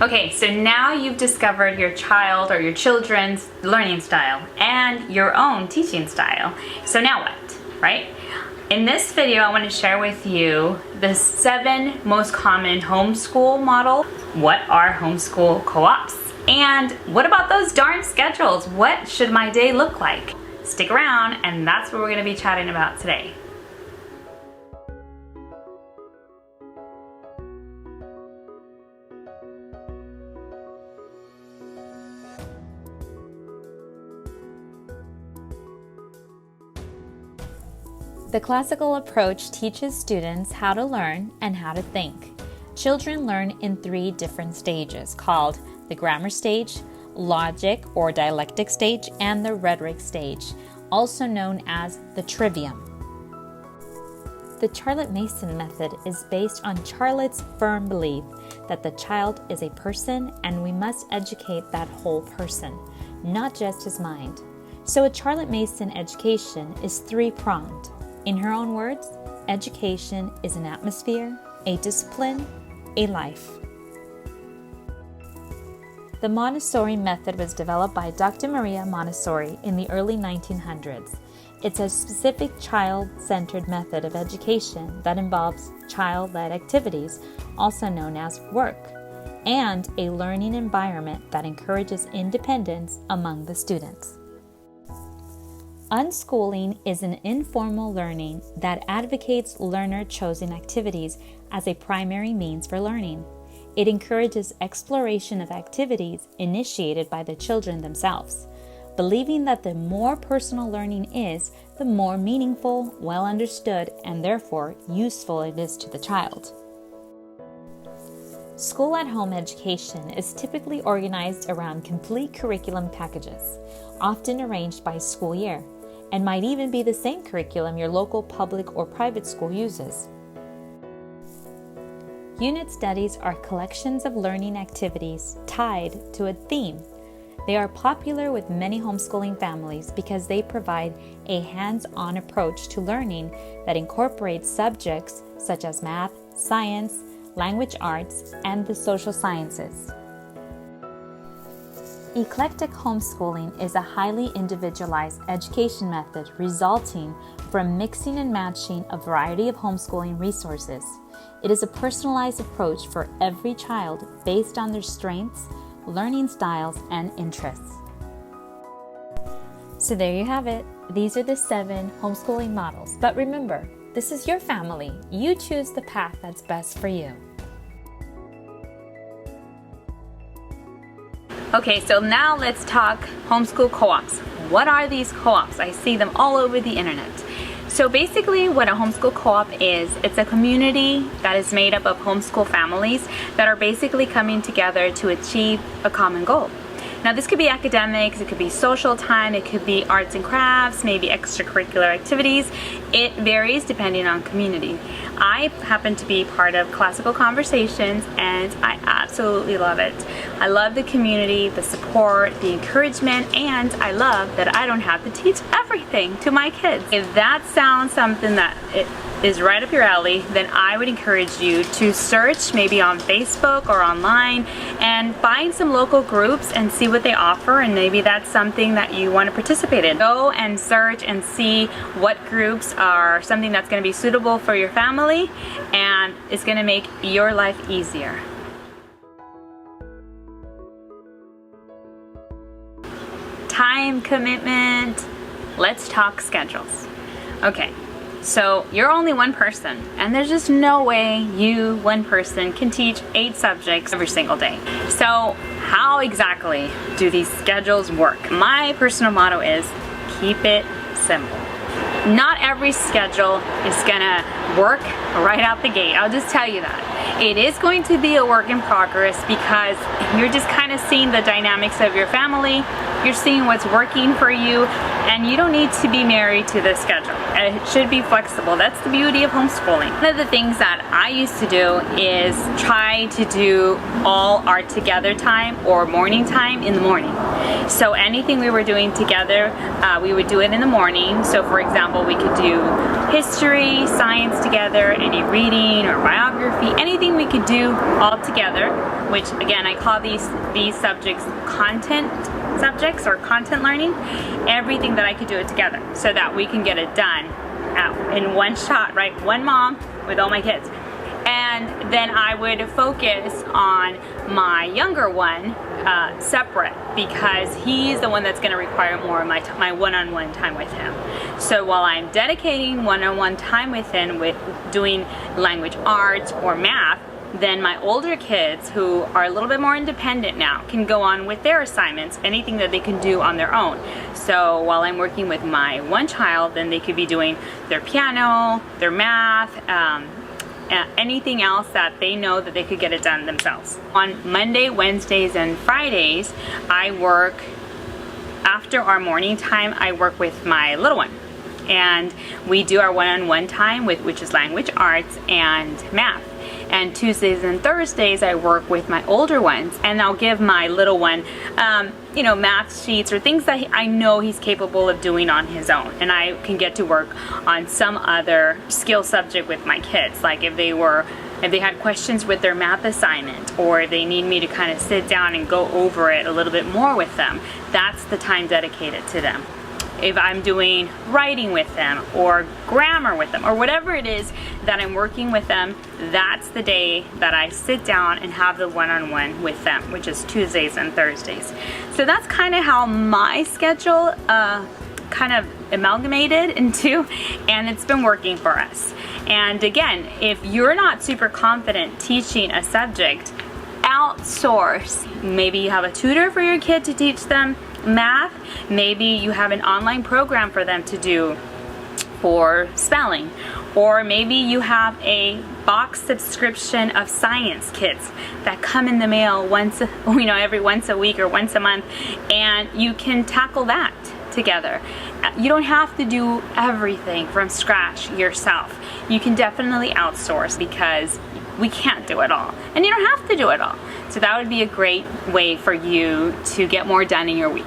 Okay, so now you've discovered your child or your children's learning style and your own teaching style. So now what, right? In this video, I want to share with you the 7 most common homeschool models. What are homeschool co-ops? And what about those darn schedules? What should my day look like? Stick around, and that's what we're going to be chatting about today. The classical approach teaches students how to learn and how to think. Children learn in 3 different stages called the grammar stage, logic or dialectic stage, and the rhetoric stage, also known as the trivium. The Charlotte-Mason method is based on Charlotte's firm belief that the child is a person and we must educate that whole person, not just his mind. So a Charlotte-Mason education is 3-pronged. In her own words, education is an atmosphere, a discipline, a life. The Montessori Method was developed by Dr. Maria Montessori in the early 1900s. It's a specific child-centered method of education that involves child-led activities, also known as work, and a learning environment that encourages independence among the students. Unschooling is an informal learning that advocates learner-chosen activities as a primary means for learning. It encourages exploration of activities initiated by the children themselves, believing that the more personal learning is, the more meaningful, well understood, and therefore useful it is to the child. School-at-home education is typically organized around complete curriculum packages, often arranged by school year, and might even be the same curriculum your local public or private school uses. Unit studies are collections of learning activities tied to a theme. They are popular with many homeschooling families because they provide a hands-on approach to learning that incorporates subjects such as math, science, language arts, and the social sciences. Eclectic homeschooling is a highly individualized education method resulting from mixing and matching a variety of homeschooling resources. It is a personalized approach for every child based on their strengths, learning styles, and interests. So there you have it. These are the 7 homeschooling models. But remember, this is your family. You choose the path that's best for you. Okay, so now let's talk homeschool co-ops. What are these co-ops? I see them all over the internet. So basically what a homeschool co-op is, it's a community that is made up of homeschool families that are basically coming together to achieve a common goal. Now this could be academics, it could be social time, it could be arts and crafts, maybe extracurricular activities. It varies depending on community. I happen to be part of Classical Conversations and I absolutely love it. I love the community, the support, the encouragement, and I love that I don't have to teach everything to my kids. If that sounds something that is right up your alley, then I would encourage you to search maybe on Facebook or online and find some local groups and see what they offer, and maybe that's something that you want to participate in. Go and search and see what groups are something that's going to be suitable for your family and it's going to make your life easier. Time commitment. Let's talk schedules. Okay. So you're only one person, and there's just no way you, one person, can teach 8 subjects every single day. So how exactly do these schedules work? My personal motto is keep it simple. Not every schedule is gonna work right out the gate. I'll just tell you that. It is going to be a work in progress because you're just kind of seeing the dynamics of your family, you're seeing what's working for you, and you don't need to be married to the schedule. It should be flexible. That's the beauty of homeschooling. One of the things that I used to do is try to do all our together time or morning time in the morning. So anything we were doing together, we would do it in the morning. So for example, we could do history, science together, any reading or biography, anything we could do all together, which again, I call these subjects content subjects or content learning. Everything that I could do it together so that we can get it done in one shot, right? One mom with all my kids. And then I would focus on my younger one separate, because he's the one that's going to require more of my one-on-one time with him. So while I'm dedicating one-on-one time with him with doing language arts or math, then my older kids, who are a little bit more independent now, can go on with their assignments, anything that they can do on their own. So while I'm working with my one child, then they could be doing their piano, their math, anything else that they know that they could get it done themselves. On Monday, Wednesdays, and Fridays, I work, after our morning time, I work with my little one. And we do our one-on-one time, which is language arts and math. And Tuesdays and Thursdays I work with my older ones, and I'll give my little one math sheets or things that I know he's capable of doing on his own, and I can get to work on some other skill subject with my kids, like if they had questions with their math assignment, or if they need me to kind of sit down and go over it a little bit more with them. That's the time dedicated to them. If I'm doing writing with them or grammar with them or whatever it is that I'm working with them, that's the day that I sit down and have the one-on-one with them, which is Tuesdays and Thursdays. So that's kind of how my schedule kind of amalgamated into, and it's been working for us. And again, if you're not super confident teaching a subject, outsource. Maybe you have a tutor for your kid to teach them math. Maybe you have an online program for them to do for spelling. Or maybe you have a box subscription of science kits that come in the mail every once a week or once a month, and you can tackle that together. You don't have to do everything from scratch yourself. You can definitely outsource, because we can't do it all, and you don't have to do it all. So that would be a great way for you to get more done in your week.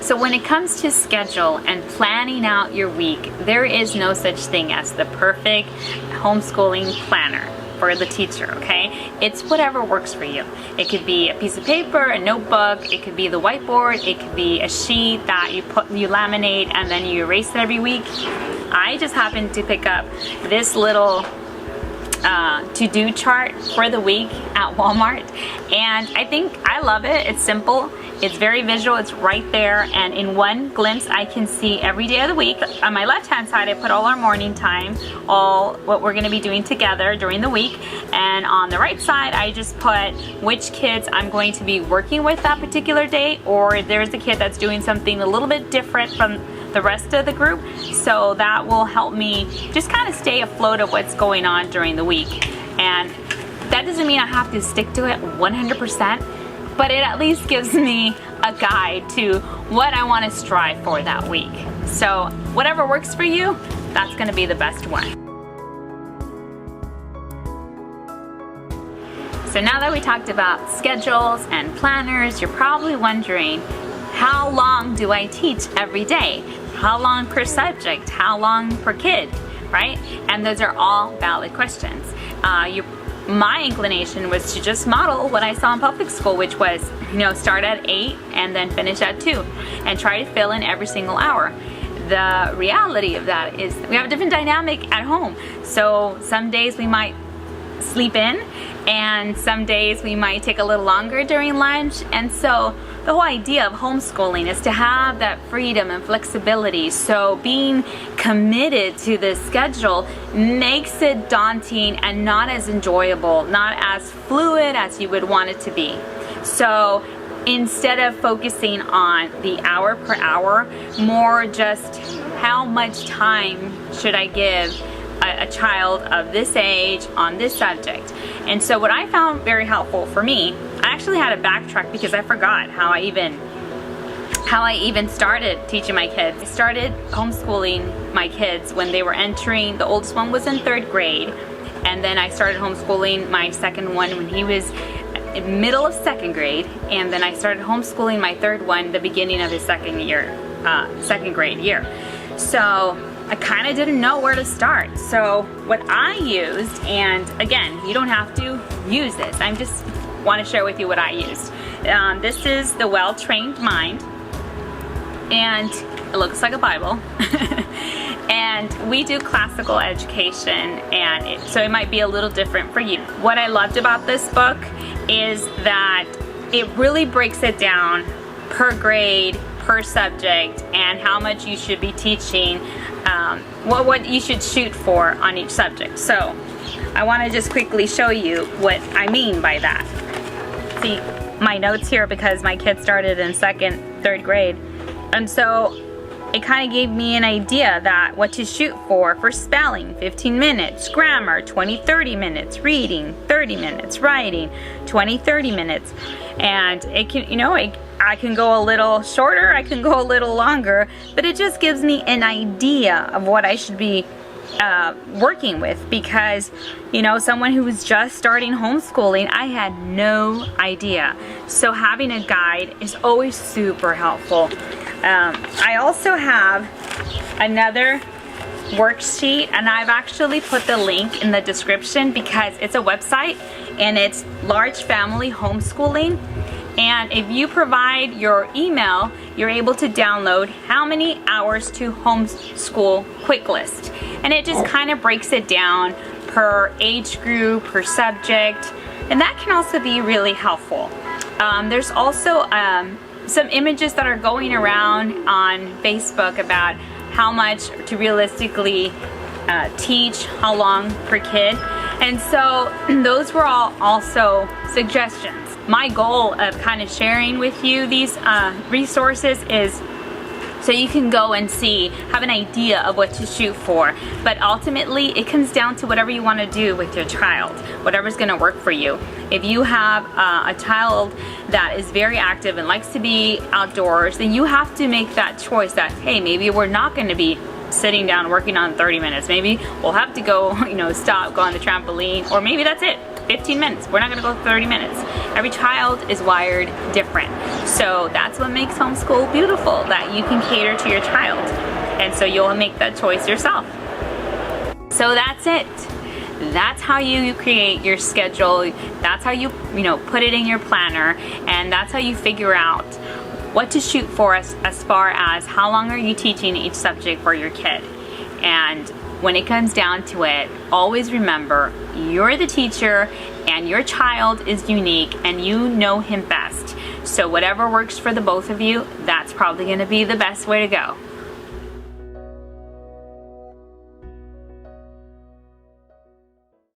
So when it comes to schedule and planning out your week, there is no such thing as the perfect homeschooling planner for the teacher, okay? It's whatever works for you. It could be a piece of paper, a notebook, it could be the whiteboard, it could be a sheet that you laminate and then you erase it every week. I just happened to pick up this little to-do chart for the week at Walmart, and I think I love it. It's simple, it's very visual, it's right there, and in one glimpse I can see every day of the week. On my left hand side I put all our morning time, all what we're going to be doing together during the week, and on the right side I just put which kids I'm going to be working with that particular day, or if there's a kid that's doing something a little bit different from the rest of the group. So that will help me just kind of stay afloat of what's going on during the week. And that doesn't mean I have to stick to it 100%, but it at least gives me a guide to what I want to strive for that week. So whatever works for you, that's going to be the best one. So now that we talked about schedules and planners, you're probably wondering, how long do I teach every day? How long per subject? How long per kid, right? And those are all valid questions. My inclination was to just model what I saw in public school, which was, start at 8 and then finish at 2 and try to fill in every single hour. The reality of that is we have a different dynamic at home. So some days we might sleep in, and some days we might take a little longer during lunch. And so the whole idea of homeschooling is to have that freedom and flexibility. So being committed to this schedule makes it daunting and not as enjoyable, not as fluid as you would want it to be. So instead of focusing on the hour per hour, more just how much time should I give a child of this age on this subject. And so what I found very helpful for me, I actually had to backtrack because I forgot how I even started teaching my kids. I started homeschooling my kids when they were entering, the oldest one was in 3rd grade, and then I started homeschooling my second one when he was in middle of 2nd grade, and then I started homeschooling my 3rd one the beginning of his 2nd grade year. So I kind of didn't know where to start. So what I used, and again, you don't have to use this, I just want to share with you what I used. This is the Well-Trained Mind, and it looks like a Bible. And we do classical education, and so it might be a little different for you. What I loved about this book is that it really breaks it down per grade, per subject, and how much you should be teaching, what you should shoot for on each subject. So I want to just quickly show you what I mean by that. See my notes here because my kids started in 2nd, 3rd grade, and so it kind of gave me an idea that what to shoot for spelling, 15 minutes, grammar, 20-30 minutes, reading, 30 minutes, writing, 20-30 minutes. And it can, you know, I can go a little shorter, I can go a little longer, but it just gives me an idea of what I should be working with, because, you know, someone who was just starting homeschooling, I had no idea. So having a guide is always super helpful. I also have another worksheet, and I've actually put the link in the description because it's a website and it's Large Family Homeschooling. And if you provide your email, you're able to download how many hours to homeschool quick list. And it just kind of breaks it down per age group, per subject, and that can also be really helpful. There's also some images that are going around on Facebook about how much to realistically teach, how long per kid. And so those were all also suggestions. My goal of kind of sharing with you these resources is so you can go and see, have an idea of what to shoot for. But ultimately, it comes down to whatever you want to do with your child, whatever's going to work for you. If you have a child that is very active and likes to be outdoors, then you have to make that choice that, hey, maybe we're not going to be sitting down working on 30 minutes. Maybe we'll have to go, you know, stop, go on the trampoline, or maybe that's it. 15 minutes. We're not going to go 30 minutes. Every child is wired different. So that's what makes homeschool beautiful, that you can cater to your child. And so you'll make that choice yourself. So that's it. That's how you create your schedule. That's how you put it in your planner. And that's how you figure out what to shoot for as far as how long are you teaching each subject for your kid. And when it comes down to it, always remember you're the teacher and your child is unique and you know him best. So whatever works for the both of you, that's probably going to be the best way to go.